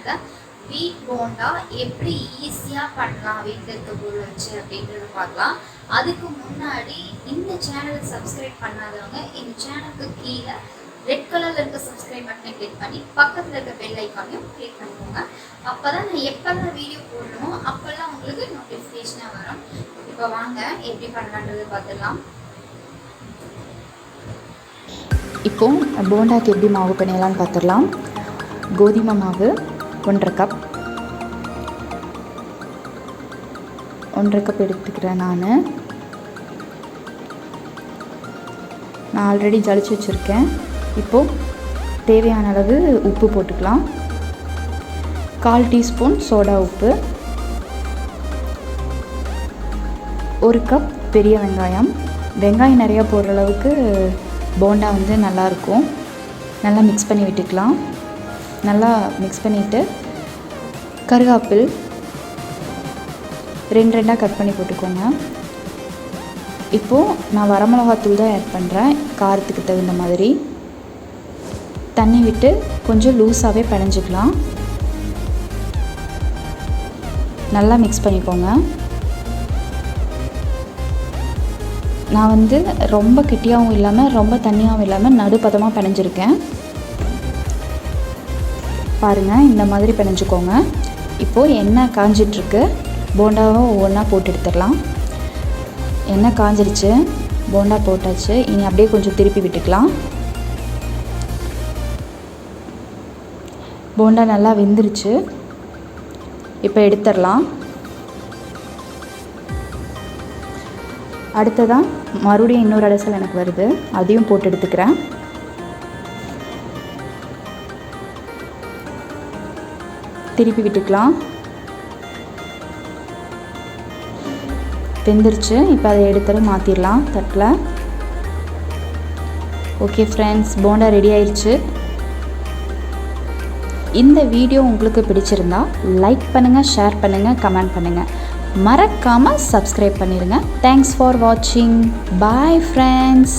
சேனல்ல வீட் போண்டா எப்படி ஈஸியா பண்ணலாம் வீட்டில் இருக்க பொருள் வச்சு அப்படின்றத பார்க்கலாம். அதுக்கு முன்னாடி இந்த சேனலை சப்ஸ்கிரைப் பண்ணாதவங்க இந்த சேனலுக்கு கீழே ரெட் கலர்ல இருக்க சப்ஸ்கிரைப் பட்டனை கிளிக் பண்ணி பக்கத்துல இருக்க பெல் ஐக்கானையும் கிளிக் பண்ணிக்கோங்க. அப்பதான் நான் எப்பெல்லாம் வீடியோ போடுறோமோ அப்பெல்லாம் உங்களுக்கு நோட்டிஃபிகேஷனா வரும். இப்போ வாங்க எப்படி பண்ணலான்றது பார்த்துடலாம். இப்போ போண்டாக்கு எப்படி மாவு பண்ணிடலான்னு பார்த்துடலாம். கோதுமை மாவு 1.5 கப் எடுத்துக்கிறேன். நான் ஆல்ரெடி ஜலிச்சு வச்சுருக்கேன். இப்போது தேவையான அளவு உப்பு போட்டுக்கலாம். 1/4 டீஸ்பூன் சோடா உப்பு, 1 கப் பெரிய வெங்காயம். வெங்காயம் நிறையா போடுற அளவுக்கு போண்டா நல்லாயிருக்கும். நல்லா மிக்ஸ் பண்ணி விட்டுக்கலாம். நல்லா மிக்ஸ் பண்ணிவிட்டு கருவேப்பில் 2 கட் பண்ணி போட்டுக்கோங்க. இப்போது நான் வரமிளகாத்தூள் தான் ஆட் பண்ணுறேன், காரத்துக்கு தகுந்த மாதிரி. தண்ணி விட்டு கொஞ்சம் லூஸாகவே பிணைஞ்சிக்கலாம். நல்லா மிக்ஸ் பண்ணிக்கோங்க. நான் ரொம்ப கெட்டியாகவும் இல்லாமல் ரொம்ப தண்ணியாகவும் இல்லாமல் நடுப்பதமாக பிணைஞ்சிருக்கேன். பாருங்கள், இந்த மாதிரி பிணைஞ்சிக்கோங்க. இப்போது எண்ணெய் காஞ்சிட்ருக்கு. போண்டாவும் ஒவ்வொன்றா போட்டு எடுத்துடலாம். எண்ணெய் காஞ்சிருச்சு, போண்டா போட்டாச்சு. இனி அப்படியே கொஞ்சம் திருப்பி விட்டுக்கலாம். போண்டா நல்லா வெந்துருச்சு. இப்போ எடுத்துடலாம். அடுத்ததான் மறுபடியும் இன்னொரு அலசல் எனக்கு வருது, அதையும் போட்டு எடுத்துக்கிறேன். திருப்பி விட்டுக்கலாம். வெந்துருச்சு. இப்போ அதை எடுத்து மாற்றிடலாம் தட்டில். ஓகே ஃப்ரெண்ட்ஸ், போண்டா ரெடி ஆயிடுச்சு. இந்த வீடியோ உங்களுக்கு பிடிச்சிருந்தா லைக் பண்ணுங்கள், ஷேர் பண்ணுங்கள், கமெண்ட் பண்ணுங்கள். மறக்காமல் சப்ஸ்கிரைப் பண்ணிடுங்க. தேங்க்ஸ் ஃபார் வாட்சிங். Bye friends.